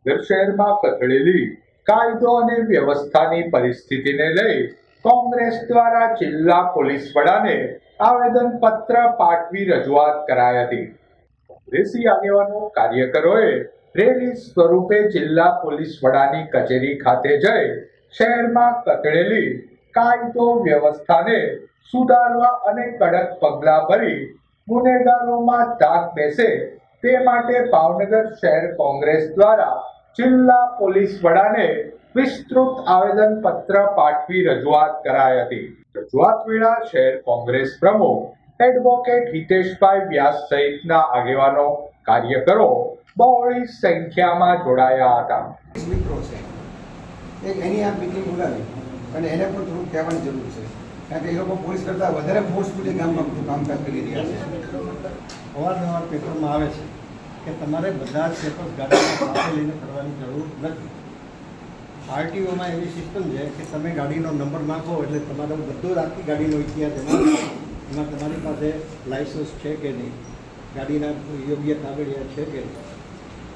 ભાવનગર શહેરમાં કથળેલી કાયદો અને વ્યવસ્થાની પરિસ્થિતિને લઈ કોંગ્રેસ દ્વારા જિલ્લા પોલીસ વડાને આવેદનપત્ર પાઠવી રજૂઆત કરાઈ હતી. કોંગ્રેસી આગેવાનો કાર્યકરોએ રેલી સ્વરૂપે જિલ્લા પોલીસ વડાની કચેરી ખાતે જઈ શહેરમાં કથળેલી કાયદો વ્યવસ્થાને સુધારવા અને કડક પગલાં ભરી ગુનેગારોમાં ધાક બેસે તે માટે ભાવનગર શહેર કોંગ્રેસ દ્વારા જિલ્લા પોલીસ વડાને વિસ્તૃત આવેદનપત્ર પાઠવી રજૂઆત કરાઈ હતી. રજૂઆત વેળા શહેર કોંગ્રેસ પ્રમુખ એડવોકેટ હિતેશભાઈ વ્યાસ સહિતના આગેવાનો કાર્યકરો બહોળી સંખ્યામાં જોડાયા હતા. મિત્રો છે એક એની આ મિટિંગ બોલાવી અને એને પણ થોડું કહેવાની જરૂર છે, કારણ કે એ લોકો પોલીસ કરતાં વધારે ફોર્સફુલી ગામમાં બધું કામકાજ કરી રહ્યા છે. અવારનવાર પેપરમાં આવે છે કે તમારે બધા જ પેપર્સ ગાડીમાં સાથે લઈને કરવાની જરૂર નથી. આરટીઓમાં એવી સિસ્ટમ છે કે તમે ગાડીનો નંબર નાખો એટલે તમારો બધો જ આખી ગાડીનો ઇતિહાસ એમાં તમારી પાસે લાઇસન્સ છે કે નહીં, ગાડીના યોગ્ય કાગળિયા છે કે નહીં,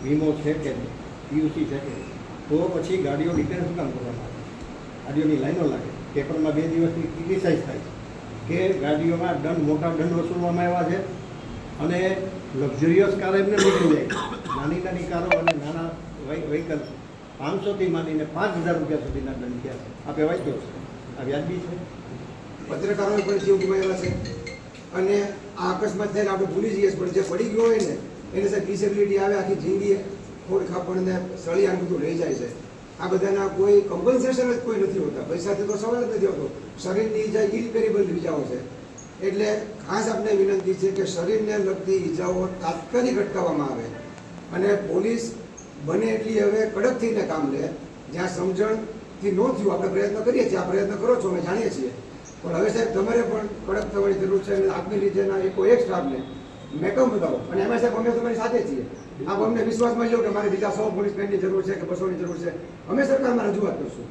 વીમો છે કે નહીં, પીયુસી છે કે નહીં, તો પછી ગાડીઓ રિપેર શું કામ કરવામાં આવે? ગાડીઓની લાઈનો લાગે, પેપરમાં 2 દિવસથી ક્રિટિસાઇઝ થાય કે ગાડીઓમાં મોટા દંડ વસૂલવામાં આવ્યા છે અને લક્ઝરિયસ કાર એમને નીકળી જાય. નાની કારો અને નાના વ્હીકલ 500થી માંડીને 5000 રૂપિયા સુધીના દંડ થયા છે. આ કહેવાય ગયો છે, આ વ્યાજબી છે. પત્રકારોને પણ જીવ ગુમાવેલા છે અને આ અકસ્માત થઈને આપણે ભૂલી જઈએ, પણ જે પડી ગયો હોય ને એને સાહેબ ડિસેબિલિટી આવે, આખી જિંદગી ખોડ ખાપણને સળિયાને બધું રહી જાય છે. આ બધાના કોઈ કમ્પન્સેશન જ કોઈ નથી હોતા, પૈસાથી તો સવાલ જ નથી હોતો. શરીરની ઈજા ઇરિપેરેબલ ઈજાઓ છે, એટલે ખાસ આપણે વિનંતી છે કે શરીરને લગતી ઈજાઓ તાત્કાલિક અટકાવવામાં આવે અને પોલીસ બને એટલી હવે કડક થઈને કામ લે. જ્યાં સમજણથી ન થયું આપણે પ્રયત્ન કરીએ છીએ, આ પ્રયત્ન કરો છો અમે જાણીએ છીએ, પણ હવે સાહેબ તમારે પણ કડક થવાની જરૂર છે અને આપની નીચેના એક સ્ટાફને મેકમ બતાવો. અને એમાં સાહેબ અમે તમારી સાથે છીએ, આપ અમને વિશ્વાસમાં લો કે મારે બીજા 100 પોલીસ મેનની જરૂર છે કે 200ની જરૂર છે, અમે સરકારમાં રજૂઆત કરશું.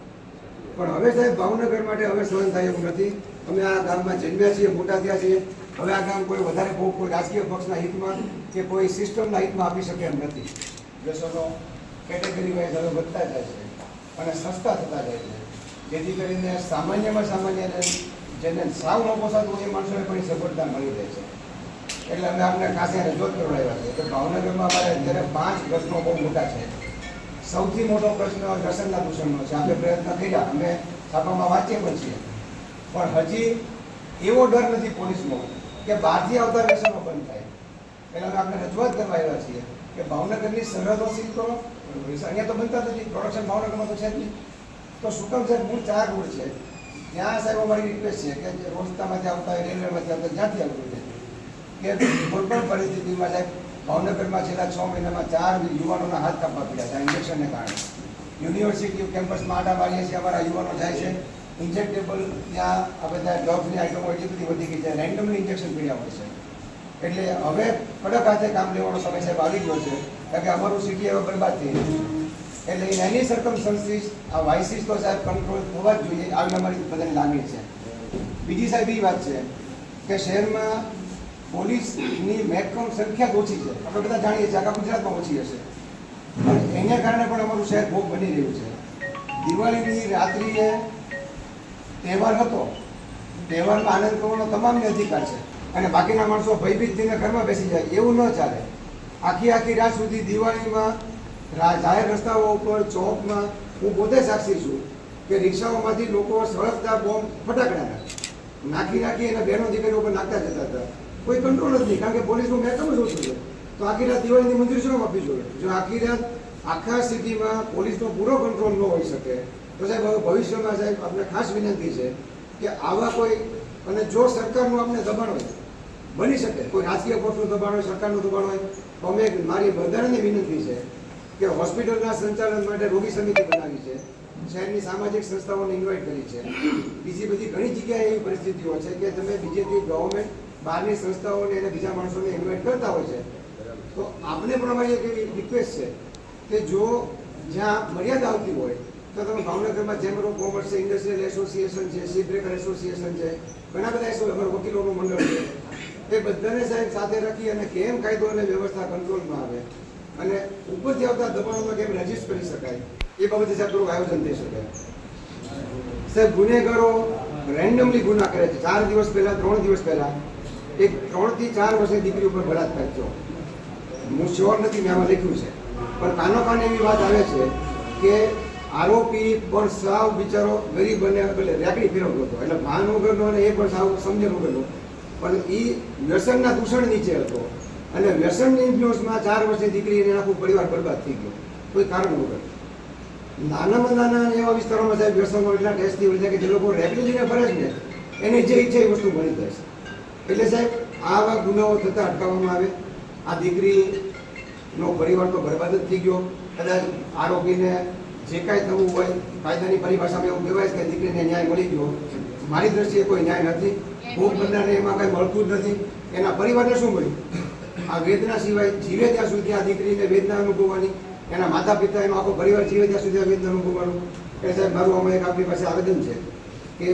પણ હવે સાહેબ ભાવનગર માટે હવે સહન થાય એવું નથી. અમે આ ગામમાં જન્મ્યા છીએ, મોટા થયા છીએ. હવે આ ગામ કોઈ વધારે કોઈ રાજકીય પક્ષના હિતમાં કે કોઈ સિસ્ટમના હિતમાં આપી શકે એમ નથી. વ્યસનો કેટેગરી વાઇઝ હવે વધતા જાય છે અને સસ્તા થતા જાય છે, જેથી કરીને સામાન્યમાં સામાન્ય જેને સાવ ન પોસાતું એ માણસોને પણ સફળતા મળી રહે છે. એટલે અમે આપણે ખાસ રજૂઆત કરવા આવ્યા છીએ કે ભાવનગરમાં અમારે અત્યારે 5 પ્રશ્નો બહુ મોટા છે. સૌથી મોટો પ્રશ્ન વ્યસનના દૂષણનો છે. આપણે પ્રયત્ન કર્યા, અમે છાપામાં વાંચીએ પણ છીએ, પણ હજી એવો ડર નથી પોલીસનો કે બહારથી આવતા વ્યસનો બંધ થાય. એટલે અમે આપણે રજૂઆત કરવા આવ્યા છીએ કે ભાવનગરની સરહદો સીલ કરો. અહીંયા તો બનતા નથી, પ્રોડક્શન ભાવનગરમાં તો છે જ નહીં, તો શું કામ સાહેબ મૂળ 4 રોડ છે, ત્યાં સાહેબ અમારી રિક્વેસ્ટ છે કે રોસ્તામાંથી આવતા હોય, રેલવેમાંથી આવતા જ્યાંથી આવતું છે કે કોઈ પણ પરિસ્થિતિમાં સાહેબ ભાવનગરમાં છેલ્લા 6 મહિનામાં 4 યુવાનોના હાથ કાપવા પડ્યા છે ઇન્જેક્શનને કારણે. યુનિવર્સિટી કેમ્પસમાં આડા મારીએ છીએ, અમારા યુવાનો જાય છે ઇન્જેક્ટેબલ, ત્યાં આ બધા ડ્રગ્સની આઇટમો એટલી બધી વધી ગઈ છે, રેન્ડમલી ઇન્જેક્શન પીડ્યા હોય છે. એટલે હવે કડક હાથે કામ લેવાનો સમય સાહેબ આવી ગયો છે, કારણ કે અમારું સિટી હવે બરબાદ થઈ રહ્યું છે. એટલે એની સરકમસ્ટન્સીસ આ વાઇસીસ તો સાહેબ કંટ્રોલ થવા જ જોઈએ, આવી અમારી બધાની લાગણી છે. બીજી સાહેબ એ વાત છે કે શહેરમાં પોલીસની મેક્સિમમ સંખ્યા ઓછી છે, આપણે બધા જાણીએ છીએ, આખા ગુજરાતમાં ઓછી હશે, પણ એને કારણે પણ અમારું શહેર ભોગ બની રહ્યું છે. દિવાળીની રાત્રિએ તહેવાર હતો, તહેવારમાં આનંદ કરવાનો તમામને અધિકાર છે અને બાકીના માણસો ભયભીત થઈને ઘરમાં બેસી જાય, એવું ન ચાલે. આખી રાત સુધી દિવાળીમાં જાહેર રસ્તાઓ ઉપર, ચોકમાં હું પોતે સાક્ષી છું કે રિક્ષાઓમાંથી લોકો સળગતા બોમ્બ ફટાકડા નાખી અને બહેનો દીકરીઓ ઉપર નાખતા જતા હતા. કોઈ કંટ્રોલ જ નહીં, કારણ કે પોલીસનું મહેકમ જ ઓછું છે. તો આખી રાત દિવાળીની મંજૂરી શું આપવી જોઈએ? જો આખી રાત આખા સિટીમાં પોલીસનો પૂરો કંટ્રોલ ન હોઈ શકે તો સાહેબ હવે ભવિષ્યમાં સાહેબ આપણે ખાસ વિનંતી છે કે આવા કોઈ, અને જો સરકારનું આપણે દબાણ હોય, બની શકે કોઈ રાજકીય પક્ષનું દબાણ હોય, સરકારનું દબાણ હોય, તો અમે મારી બધાને વિનંતી છે કે હોસ્પિટલના સંચાલન માટે રોગી સમિતિ બનાવી છે, શહેરની સામાજિક સંસ્થાઓને ઇન્વાઇટ કરી છે. બીજી બધી ઘણી જગ્યાએ એવી પરિસ્થિતિઓ છે કે તમે બીજેથી ગવર્મેન્ટ બહારની સંસ્થાઓને અને બીજા માણસોને ઇન્વાઇટ કરતા હોય છે. તો આપણે પણ અમારી એક એવી રિક્વેસ્ટ છે કે જો જ્યાં મર્યાદા આવતી હોય તો તમે ભાવનગરમાં ચેમ્બર ઓફ કોમર્સ છે, ઇન્ડસ્ટ્રીયલ એસોસિએશન છે, શિપ બ્રેકર એસોસિએશન છે, ઘણા બધા અમારા વકીલોનું મંડળ છે, એ બધાને સાહેબ સાથે રાખી અને કેમ કાયદો અને વ્યવસ્થા કંટ્રોલમાં આવે અને ઉપરથી આવતા દબાણોમાં કેમ રજીસ્ટ કરી શકાય એ બાબતે સાહેબ થોડું આયોજન થઈ શકે. સાહેબ ગુનેગારો રેન્ડમલી ગુના કરે છે. 4 દિવસ પહેલા 3 દિવસ પહેલા એક 3 થી 4 વર્ષની દીકરી ઉપર બળાત્કાર થયો. હું શ્યોર નથી, મેં આમાં લખ્યું છે, પણ કાનો કાન એવી વાત આવે છે કે આરોપી પણ સાવ બિચારો ગરીબ અને એટલે રેકડી ફેરવતો હતો, એટલે ભાન વગરનો અને એ પણ સાવ સમજણ વગરનો, પણ એ વ્યસનના દૂષણ નીચે હતો અને વ્યસનની ઇન્ફ્લુઅન્સમાં 4 વર્ષની દીકરી અને આખું પરિવાર બરબાદ થઈ ગયો કોઈ કારણ વગર. નાનામાં નાના એવા વિસ્તારોમાં સાહેબ વ્યસનો એટલા ટેસ્ટથી વળી જાય કે જે લોકો રેકડી લઈને ફરે છે ને એને જે ઈચ્છા એ વસ્તુ મળી જાય છે. એટલે સાહેબ આવા ગુનાઓ થતાં અટકાવવામાં આવે. આ દીકરીનો પરિવાર તો બરબાદ જ થઈ ગયો. કદાચ આરોપીને જે કાંઈ થવું હોય કાયદાની પરિભાષામાં એવું કહેવાય છે કે દીકરીને ન્યાય મળી ગયો. મારી દ્રષ્ટિએ કોઈ ન્યાય નથી. ભોગ બનનારને એમાં કાંઈ મળતું જ નથી. એના પરિવારને શું મળ્યું? આ વેદના સિવાય જીવે ત્યાં સુધી આ દીકરીને વેદના અનુભવવાની, એના માતા પિતા એનો આખો પરિવાર જીવે ત્યાં સુધી આ વેદના અનુભવવાનું. એટલે સાહેબ મારું આમાં એક આપણી પાસે આવેદન છે કે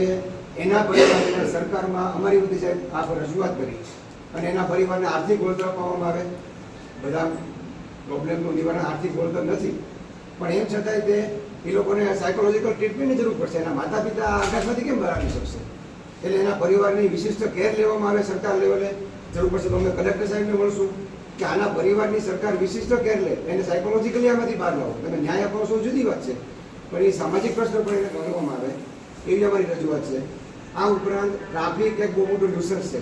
એના પરિવારને સરકારમાં અમારી વતી સાહેબ આ પર રજૂઆત કરી અને એના પરિવારને આર્થિક વળતર આપવામાં આવે. બધા પ્રોબ્લેમનું નિવારણ આર્થિક વળતર નથી, પણ એમ છતાંય તે એ લોકોને સાયકોલોજીકલ ટ્રીટમેન્ટની જરૂર પડશે. એના માતા પિતા આકાશમાંથી કેમ બહાર આવી શકશે? એટલે એના પરિવારની વિશિષ્ટ કેર લેવામાં આવે સરકાર લેવલે. જરૂર પડશે તો અમે કલેક્ટર સાહેબને મળશું કે આના પરિવારની સરકાર વિશિષ્ટ કેર લે, એને સાયકોલોજીકલી આમાંથી બહાર લાવો. તમે ન્યાય આપો છો જુદી વાત છે, પણ એ સામાજિક પ્રશ્ન પણ એને ગણવામાં આવે એવી અમારી રજૂઆત છે. આ ઉપરાંત ટ્રાફિક એક બહુ મોટું ન્યુસન્સ છે.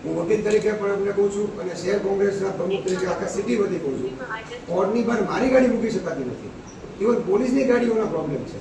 હું વકીલ તરીકે પણ અમને કહું છું અને શહેર કોંગ્રેસના પ્રમુખ તરીકે આખા સિટી વતી કહું છું, કોર્ટની બહાર મારી ગાડી મૂકી શકાતી નથી. ઇવન પોલીસની ગાડીઓના પ્રોબ્લેમ છે.